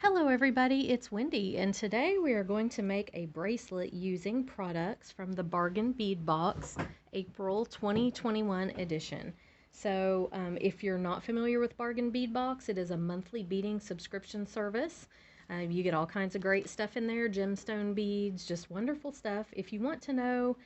Hello everybody, it's Wendy, and today we are going to make a bracelet using products from the Bargain Bead Box April 2021 edition. So if you're not familiar with Bargain Bead Box, it is a monthly beading subscription service. You get all kinds of great stuff in there, gemstone beads, just wonderful stuff. If you want to know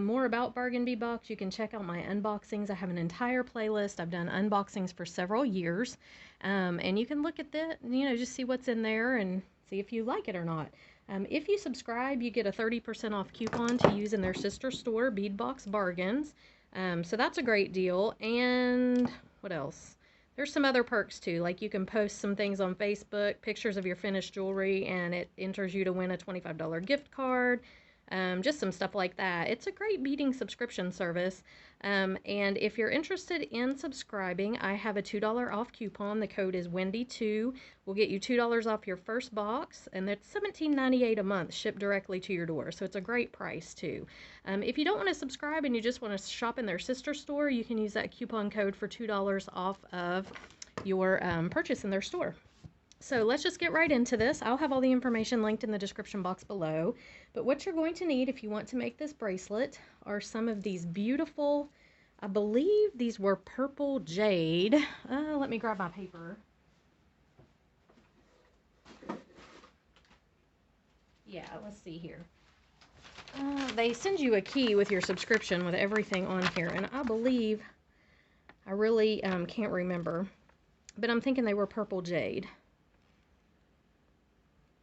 more about Bargain Bead Box, you can check out my unboxings. I have an entire playlist. I've done unboxings for several years. And you can look at that, just see what's in there and see if you like it or not. If you subscribe, you get a 30% off coupon to use in their sister store, Beadbox Bargains. So that's a great deal. And what else? There's some other perks too, like you can post some things on Facebook, pictures of your finished jewelry, and it enters you to win a $25 gift card. Just some stuff like that. It's a great beading subscription service. And if you're interested in subscribing, I have a $2 off coupon. The code is Wendy2. We'll get you $2 off your first box, and that's $17.98 a month shipped directly to your door. So it's a great price too. If you don't want to subscribe and you just want to shop in their sister store, you can use that coupon code for $2 off of your purchase in their store. So let's just get right into this. I'll have all the information linked in the description box below. But what you're going to need if you want to make this bracelet are some of these beautiful, I believe these were purple jade. Let me grab my paper. Yeah, let's see here. They send you a key with your subscription with everything on here. And I believe, I really can't remember. But I'm thinking they were purple jade.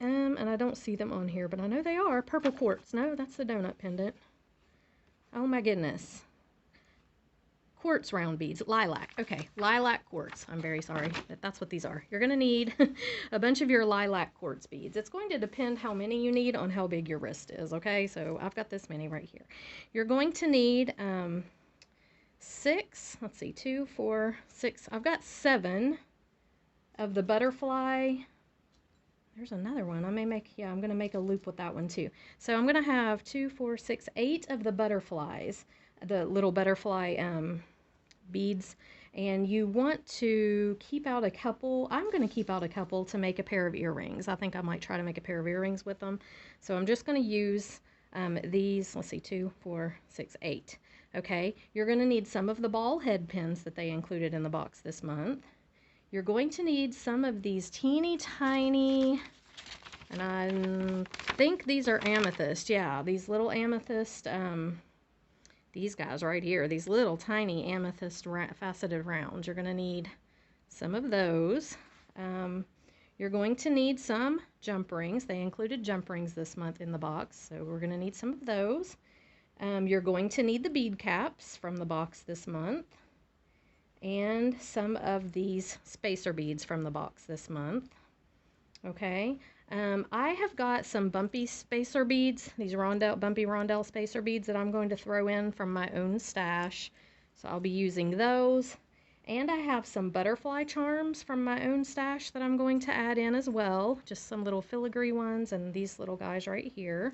And I don't see them on here, but I know they are. Purple quartz. No, that's the donut pendant. Oh my goodness. Quartz round beads. Lilac. Okay, lilac quartz. I'm very sorry, but that's what these are. You're going to need a bunch of your lilac quartz beads. It's going to depend how many you need on how big your wrist is, okay? So I've got this many right here. You're going to need 6, let's see, 2, 4, 6. I've got 7 of the butterfly. There's another one. I may make, yeah, I'm going to make a loop with that one too. So I'm going to have 2, 4, 6, 8 of the butterflies, the little butterfly beads. And you want to keep out a couple. I'm going to keep out a couple to make a pair of earrings. I think I might try to make a pair of earrings with them. So I'm just going to use these, let's see, 2, 4, 6, 8. Okay, you're going to need some of the ball head pins that they included in the box this month. You're going to need some of these teeny tiny, and I think these are amethyst. Yeah, these little amethyst, these guys right here, these little tiny amethyst faceted rounds. You're going to need some of those. You're going to need some jump rings. They included jump rings this month in the box, so we're going to need some of those. You're going to need the bead caps from the box this month, and some of these spacer beads from the box this month. Okay, I have got some bumpy spacer beads, these bumpy rondelle spacer beads that I'm going to throw in from my own stash. So I'll be using those. And I have some butterfly charms from my own stash that I'm going to add in as well. Just some little filigree ones and these little guys right here.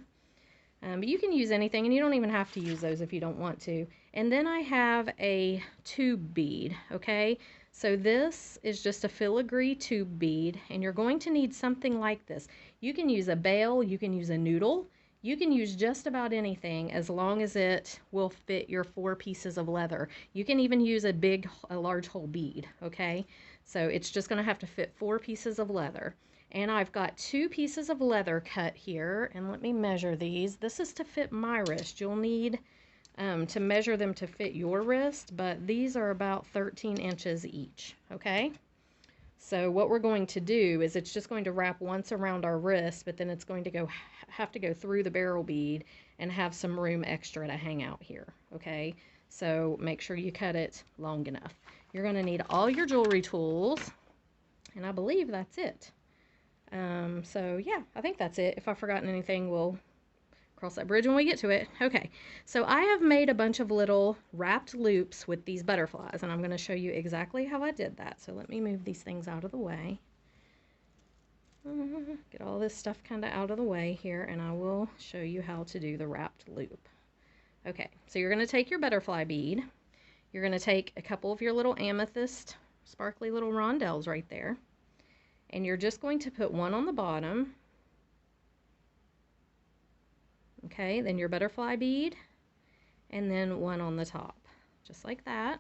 But you can use anything, and you don't even have to use those if you don't want to. And then I have a tube bead, okay? So this is just a filigree tube bead, and you're going to need something like this. You can use a bail, you can use a noodle, you can use just about anything as long as it will fit your 4 pieces of leather. You can even use a large whole bead, okay? So it's just going to have to fit 4 pieces of leather. And I've got 2 pieces of leather cut here, and let me measure these. This is to fit my wrist. You'll need to measure them to fit your wrist, but these are about 13 inches each, okay? So what we're going to do is it's just going to wrap once around our wrist, but then it's going to have to go through the barrel bead and have some room extra to hang out here, okay? So make sure you cut it long enough. You're going to need all your jewelry tools, and I believe that's it. So yeah, I think that's it. If I've forgotten anything, we'll cross that bridge when we get to it. Okay, so I have made a bunch of little wrapped loops with these butterflies, and I'm going to show you exactly how I did that. So let me move these things out of the way. Get all this stuff kind of out of the way here, and I will show you how to do the wrapped loop. Okay, so you're going to take your butterfly bead. You're going to take a couple of your little amethyst, sparkly little rondelles right there. And you're just going to put one on the bottom. Okay, then your butterfly bead, and then one on the top, just like that.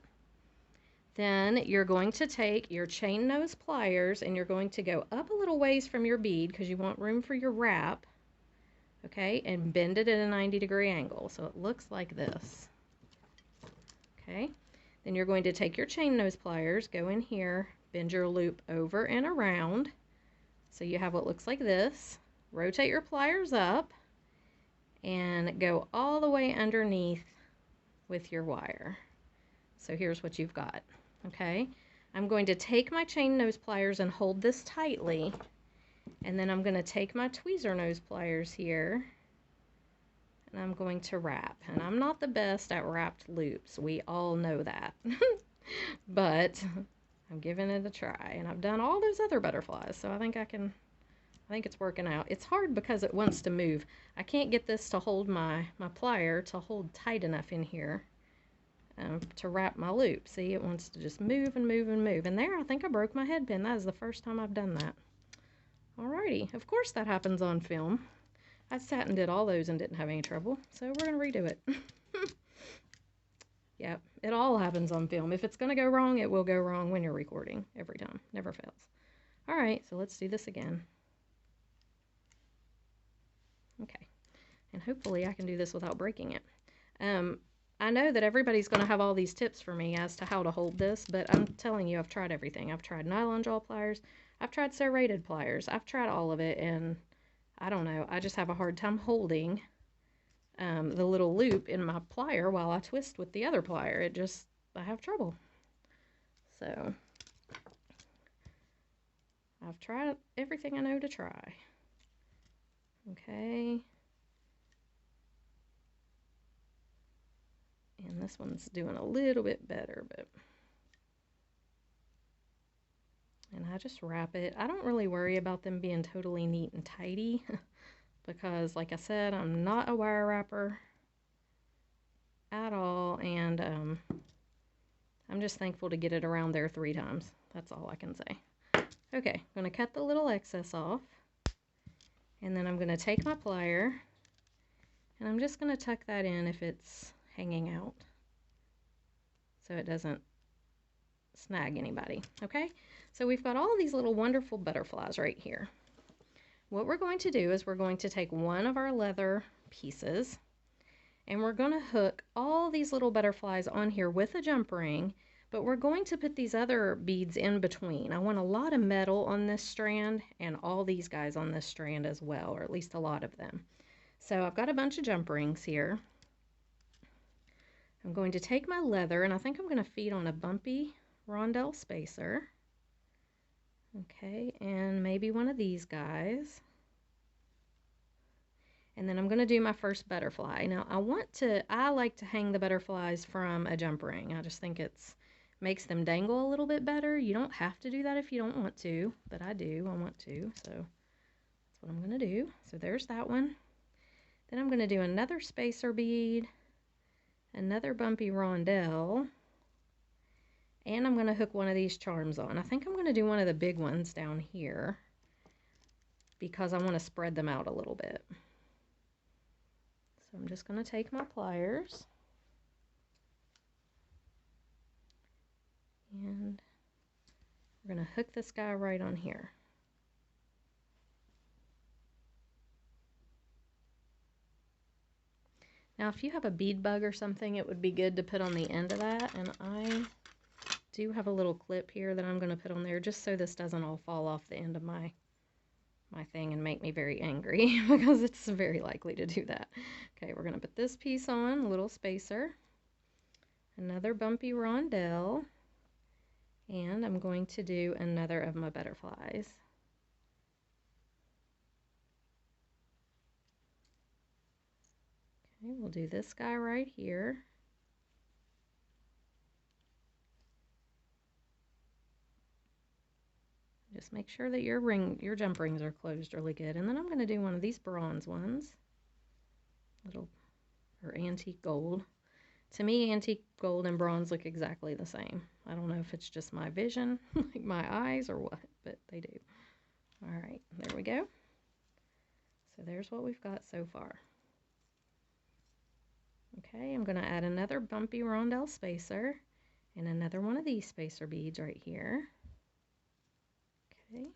Then you're going to take your chain nose pliers and you're going to go up a little ways from your bead because you want room for your wrap, okay, and bend it at a 90-degree angle so it looks like this. Okay, then you're going to take your chain nose pliers, go in here, bend your loop over and around so you have what looks like this. Rotate your pliers up and go all the way underneath with your wire. So here's what you've got. Okay, I'm going to take my chain nose pliers and hold this tightly, and then I'm going to take my tweezer nose pliers here and I'm going to wrap. And I'm not the best at wrapped loops, we all know that. But I'm giving it a try, and I've done all those other butterflies, so I think it's working out. It's hard because it wants to move. I can't get this to hold my plier to hold tight enough in here to wrap my loop. See, it wants to just move and move and move. And there, I think I broke my head pin. That is the first time I've done that. Alrighty, of course that happens on film. I sat and did all those and didn't have any trouble, so we're gonna redo it. Yep, it all happens on film. If it's gonna go wrong, it will go wrong when you're recording, every time, never fails. Alright, so let's do this again. Okay, and hopefully I can do this without breaking it. I know that everybody's going to have all these tips for me as to how to hold this, but I'm telling you, I've tried everything. I've tried nylon jaw pliers, I've tried serrated pliers, I've tried all of it, and I don't know, I just have a hard time holding the little loop in my plier while I twist with the other plier. I have trouble. So, I've tried everything I know to try. Okay. And this one's doing a little bit better, and I just wrap it. I don't really worry about them being totally neat and tidy because, like I said, I'm not a wire wrapper at all, and I'm just thankful to get it around there 3 times. That's all I can say. Okay, I'm going to cut the little excess off, and then I'm going to take my plier, and I'm just going to tuck that in if it's hanging out so it doesn't snag anybody. Okay, so we've got all these little wonderful butterflies right here. What we're going to do is we're going to take one of our leather pieces and we're going to hook all these little butterflies on here with a jump ring, but we're going to put these other beads in between. I want a lot of metal on this strand and all these guys on this strand as well, or at least a lot of them. So I've got a bunch of jump rings here. I'm going to take my leather, and I think I'm going to feed on a bumpy rondelle spacer. Okay, and maybe one of these guys. And then I'm going to do my first butterfly. Now I like to hang the butterflies from a jump ring. I just think makes them dangle a little bit better. You don't have to do that if you don't want to, but I do, I want to, so that's what I'm going to do. So there's that one. Then I'm going to do another spacer bead, another bumpy rondelle, and I'm going to hook one of these charms on. I think I'm going to do one of the big ones down here because I want to spread them out a little bit. So I'm just going to take my pliers and we're going to hook this guy right on here. Now if you have a bead bug or something, it would be good to put on the end of that, and I do have a little clip here that I'm going to put on there just so this doesn't all fall off the end of my thing and make me very angry because it's very likely to do that. Okay, we're going to put this piece on, a little spacer, another bumpy rondelle, and I'm going to do another of my butterflies. Okay, we'll do this guy right here. Just make sure that your jump rings are closed really good. And then I'm going to do one of these bronze ones, or antique gold. To me, antique gold and bronze look exactly the same. I don't know if it's just my vision, like my eyes or what, but they do. All right, there we go. So there's what we've got so far. Okay, I'm going to add another bumpy rondelle spacer and another one of these spacer beads right here. Okay,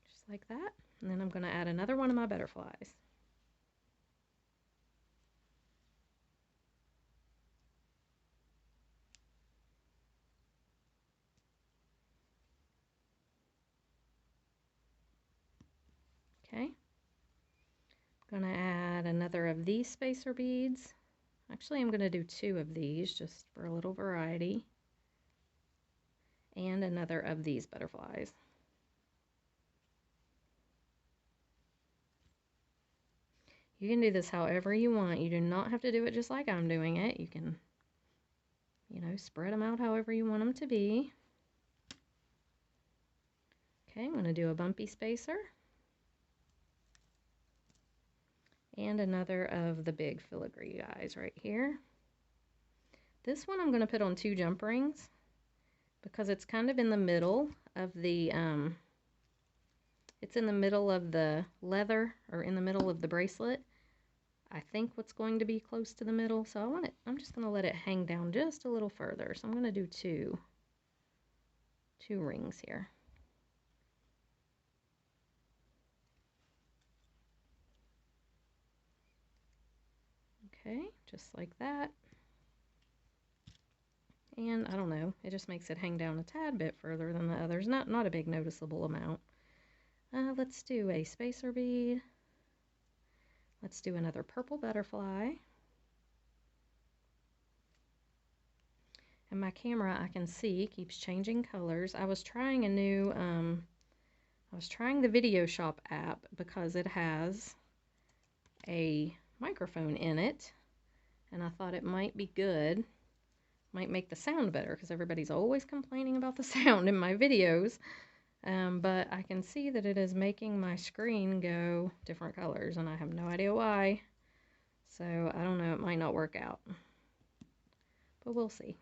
just like that. And then I'm going to add another one of my butterflies. Okay, I'm going to add another of these spacer beads. Actually, I'm going to do 2 of these just for a little variety. And another of these butterflies. You can do this however you want. You do not have to do it just like I'm doing it. You can, you know, spread them out however you want them to be. Okay, I'm going to do a bumpy spacer. And another of the big filigree guys right here. This one I'm going to put on 2 jump rings because it's kind of in the middle of the, it's in the middle of the leather, or in the middle of the bracelet. I think what's going to be close to the middle, so I want it, I'm just going to let it hang down just a little further. So I'm going to do two rings here. Okay, just like that. And I don't know, it just makes it hang down a tad bit further than the others. Not a big noticeable amount. Let's do a spacer bead. Let's do another purple butterfly. And my camera, I can see, keeps changing colors. I was trying a new, I was trying the Video Shop app because it has a microphone in it. And I thought it might be good. Might make the sound better because everybody's always complaining about the sound in my videos. But I can see that it is making my screen go different colors, and I have no idea why. So I don't know, it might not work out. But we'll see.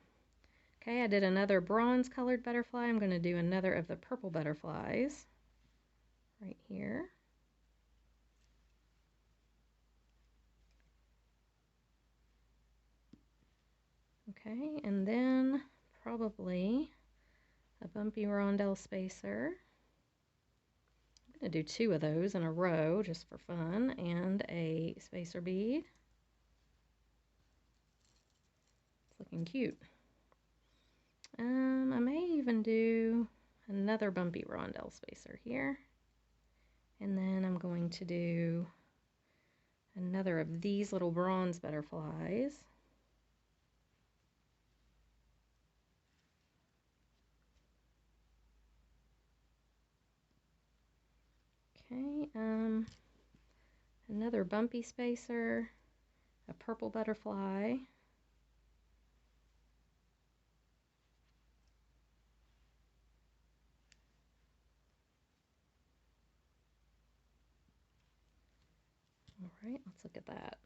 Okay, I did another bronze colored butterfly. I'm going to do another of the purple butterflies right here. Okay, and then probably a bumpy rondelle spacer. I'm going to do 2 of those in a row just for fun, and a spacer bead. It's looking cute. I may even do another bumpy rondelle spacer here. And then I'm going to do another of these little bronze butterflies. Okay, another bumpy spacer, a purple butterfly. All right, let's look at that.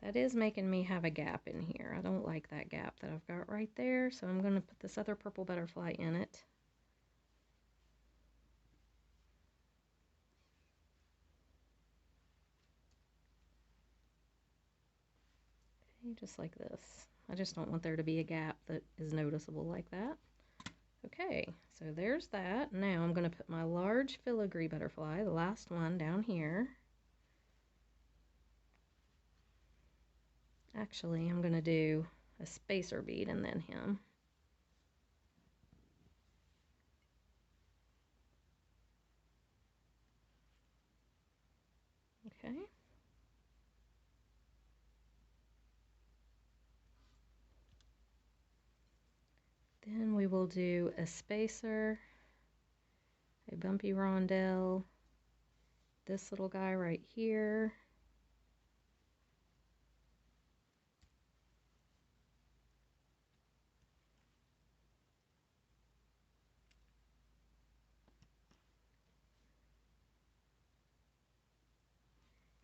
That is making me have a gap in here. I don't like that gap that I've got right there, so I'm going to put this other purple butterfly in it. Okay, just like this. I just don't want there to be a gap that is noticeable like that. Okay, so there's that. Now I'm going to put my large filigree butterfly, the last one, down here. Actually, I'm going to do a spacer bead and then him. Okay. Then we will do a spacer, a bumpy rondelle, this little guy right here,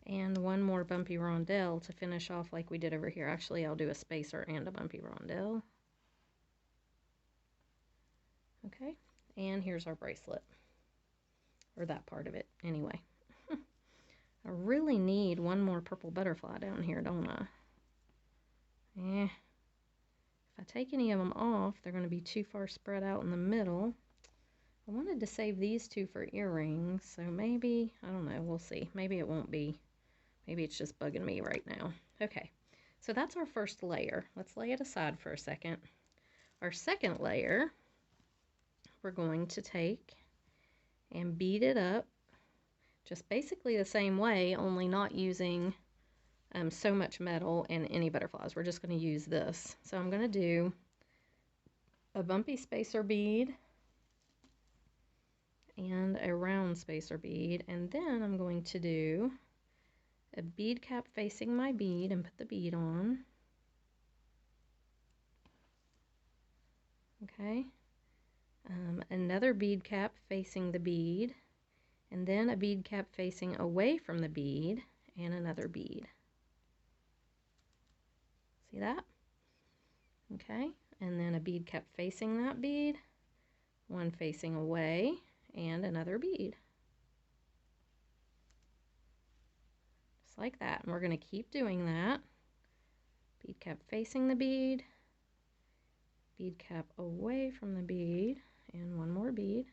and one more bumpy rondelle to finish off like we did over here. Actually, I'll do a spacer and a bumpy rondelle. Okay, and here's our bracelet. or that part of it anyway. I really need one more purple butterfly down here, don't I? If I take any of them off, they're going to be too far spread out in the middle. I wanted to save these two for earrings, so maybe, I don't know, we'll see. Maybe it won't be. Maybe it's just bugging me right now. Okay, so that's our first layer. Let's lay it aside for a second. Our second layer, we're going to take and bead it up just basically the same way, only not using so much metal and any butterflies. We're just going to use this. So I'm going to do a bumpy spacer bead and a round spacer bead, and then I'm going to do a bead cap facing my bead and put the bead on. Okay, another bead cap facing the bead, and then a bead cap facing away from the bead, and another bead. See that? Okay, and then a bead cap facing that bead, one facing away, and another bead. Just like that. And we're going to keep doing that. Bead cap facing the bead, bead cap away from the bead, and one more bead,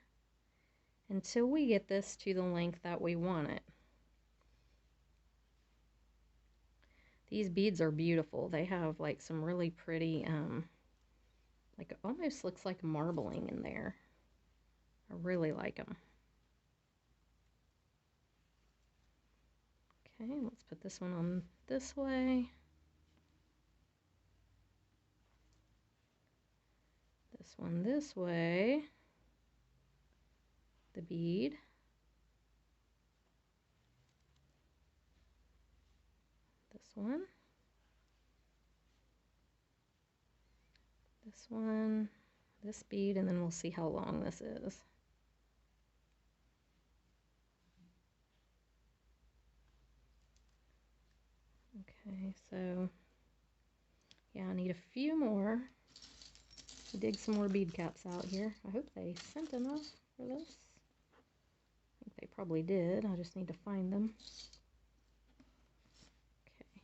until we get this to the length that we want it. These beads are beautiful. They have like some really pretty, like it almost looks like marbling in there. I really like them. Okay, let's put this one on this way. This one this way. The bead. This one. This one. This bead, and then we'll see how long this is. Okay, so yeah, I need a few more. Dig some more bead caps out here. I hope they sent enough for this. I think they probably did. I just need to find them. Okay.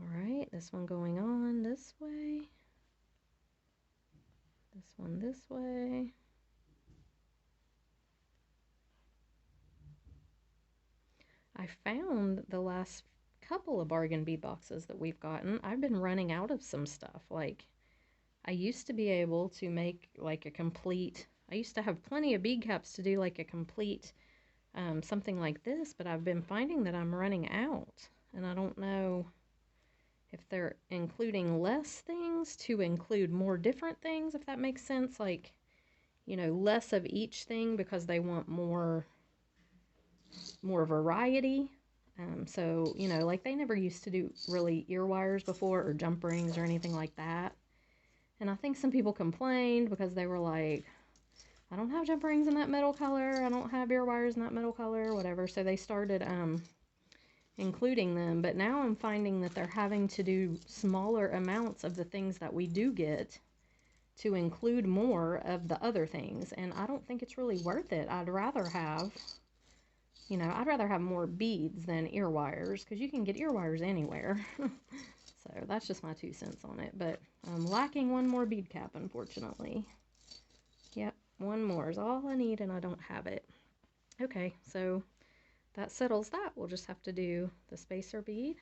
Alright, this one going on this way. This one this way. I found the last couple of bargain bead boxes that we've gotten, I've been running out of some stuff. Like, I used to be able to make like a complete, I used to have plenty of bead caps to do like a complete something like this, but I've been finding that I'm running out, and I don't know if they're including less things to include more different things, if that makes sense. Like, you know, less of each thing because they want more variety. So, you know, like they never used to do really ear wires before, or jump rings or anything like that. And I think some people complained because they were like, I don't have jump rings in that metal color, I don't have ear wires in that metal color, whatever. So they started including them. But now I'm finding that they're having to do smaller amounts of the things that we do get to include more of the other things. And I don't think it's really worth it. I'd rather have, you know, I'd rather have more beads than ear wires, because you can get ear wires anywhere. So that's just my 2 cents on it. But I'm lacking one more bead cap, unfortunately. Yep, one more is all I need, and I don't have it. Okay, so that settles that. We'll just have to do the spacer bead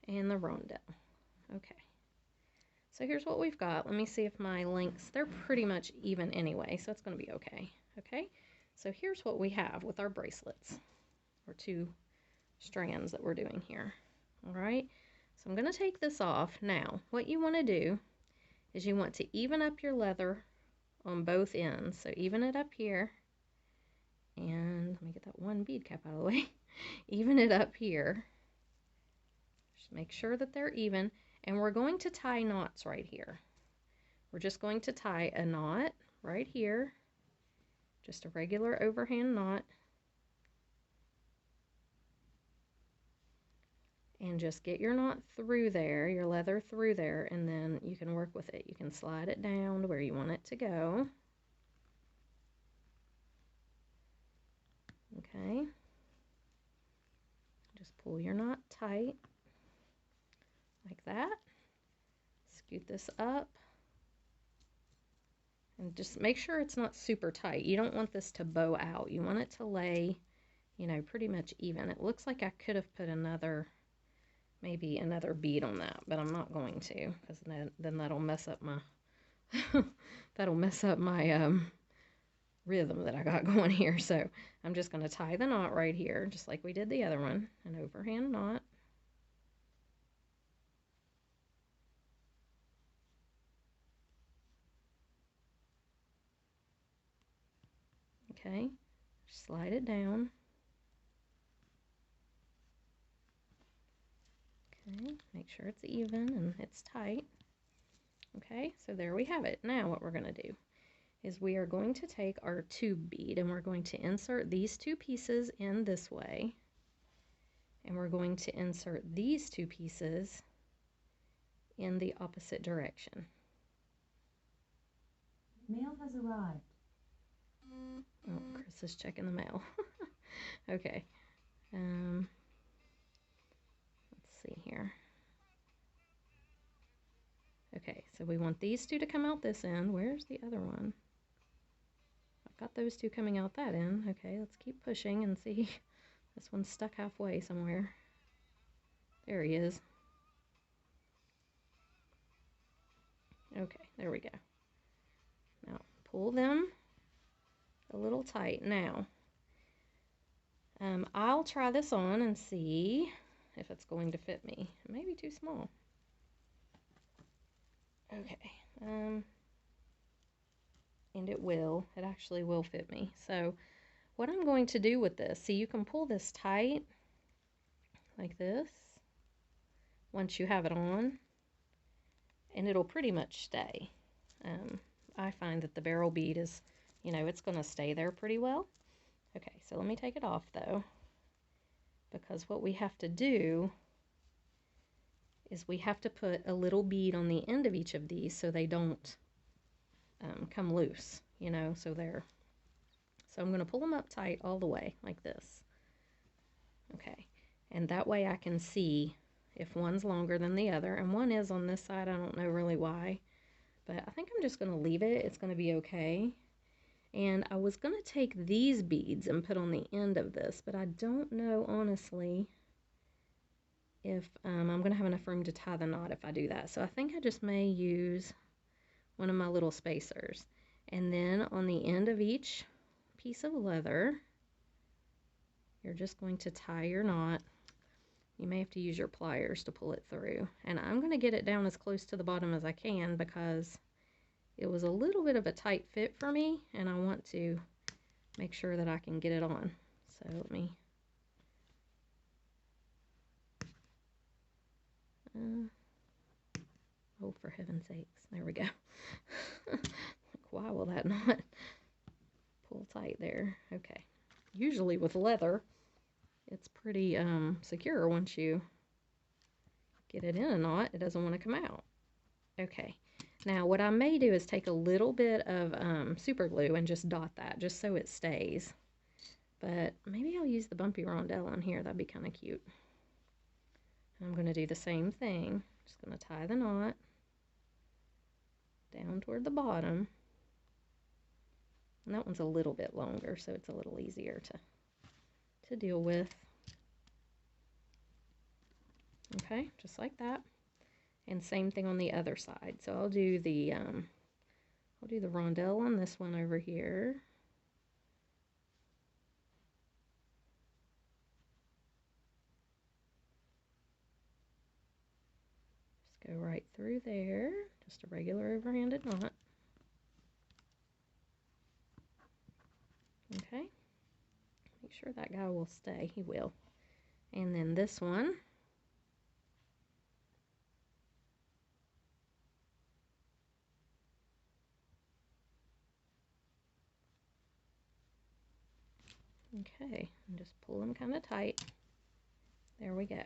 and the rondelle. Okay, so here's what we've got. Let me see if my lengths, they're pretty much even anyway, so it's going to be okay. Okay, so here's what we have with our bracelets, or 2 strands that we're doing here. All right, so I'm going to take this off. Now, what you want to do is you want to even up your leather on both ends. So even it up here, and let me get that one bead cap out of the way. Even it up here. Just make sure that they're even, and we're going to tie knots right here. We're just going to tie a knot right here, just a regular overhand knot, and just get your knot through there, your leather through there, and then you can work with it. You can slide it down to where you want it to go. Okay. Just pull your knot tight like that. Scoot this up. And just make sure it's not super tight. You don't want this to bow out. You want it to lay, you know, pretty much even. It looks like I could have put maybe another bead on that, but I'm not going to, because then that'll mess up my, rhythm that I got going here. So I'm just going to tie the knot right here, just like we did the other one, an overhand knot. Okay, slide it down. Okay, make sure it's even and it's tight. Okay, so there we have it. Now what we're going to do is we are going to take our tube bead and we're going to insert these two pieces in this way. And we're going to insert these two pieces in the opposite direction. Mail has arrived. Oh, Chris is checking the mail. Okay. Let's see here. Okay, so we want these two to come out this end. Where's the other one? I've got those two coming out that end. Okay, let's keep pushing and see. This one's stuck halfway somewhere. There he is. Okay, there we go. Now pull them a little tight. Now, I'll try this on and see if it's going to fit me. It may be too small. Okay, and it will. It actually will fit me. So what I'm going to do with this, see, you can pull this tight like this once you have it on, and it'll pretty much stay. I find that the barrel bead is, you know, it's going to stay there pretty well. Okay, so let me take it off though, because what we have to do is we have to put a little bead on the end of each of these so they don't come loose, you know, so I'm going to pull them up tight all the way like this. Okay, and that way I can see if one's longer than the other, and one is on this side. I don't know really why, but I think I'm just going to leave it. It's going to be okay. And I was going to take these beads and put on the end of this, but I don't know honestly if I'm going to have enough room to tie the knot if I do that. So I think I just may use one of my little spacers. And then on the end of each piece of leather, you're just going to tie your knot. You may have to use your pliers to pull it through. And I'm going to get it down as close to the bottom as I can because it was a little bit of a tight fit for me, and I want to make sure that I can get it on. So let me oh, for heaven's sakes, there we go. Why will that not pull tight there? Okay, usually with leather it's pretty secure. Once you get it in a knot, it doesn't want to come out. Okay, now what I may do is take a little bit of super glue and just dot that just so it stays, but maybe I'll use the bumpy rondelle on here. That'd be kind of cute. And I'm going to do the same thing. Just going to tie the knot down toward the bottom, and that one's a little bit longer, so it's a little easier to deal with. Okay, just like that. And same thing on the other side. So I'll do the rondelle on this one over here. Just go right through there, just a regular overhanded knot. Okay, make sure that guy will stay. He will. And then this one, okay, and just pull them kind of tight. There we go.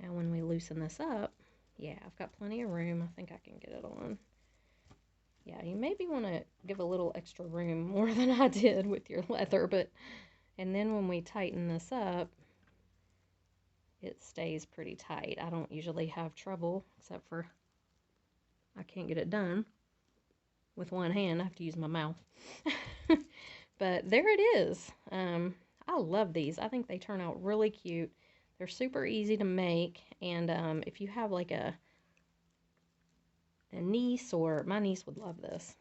Now when we loosen this up, yeah, I've got plenty of room. I think I can get it on. Yeah, you maybe want to give a little extra room, more than I did with your leather, but And then when we tighten this up, it stays pretty tight. I don't usually have trouble, except for I can't get it done with one hand. I have to use my mouth. But there it is. I love these. I think they turn out really cute. They're super easy to make, and if you have like a niece, or my niece would love this.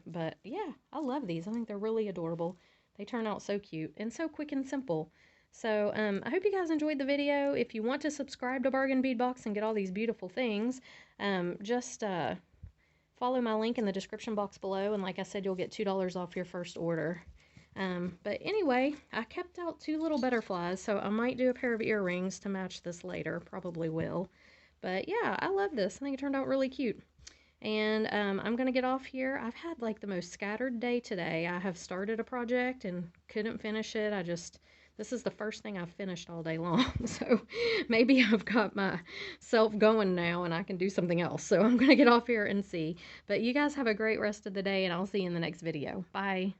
But yeah, I love these. I think they're really adorable. They turn out so cute and so quick and simple. So I hope you guys enjoyed the video. If you want to subscribe to Bargain Bead Box and get all these beautiful things, just follow my link in the description box below, and like I said, you'll get $2 off your first order. But anyway, I kept out 2 little butterflies, so I might do a pair of earrings to match this later. Probably will. But yeah, I love this. I think it turned out really cute. And I'm going to get off here. I've had like the most scattered day today. I have started a project and couldn't finish it. This is the first thing I've finished all day long. So maybe I've got myself going now and I can do something else. So I'm going to get off here and see. But you guys have a great rest of the day, and I'll see you in the next video. Bye.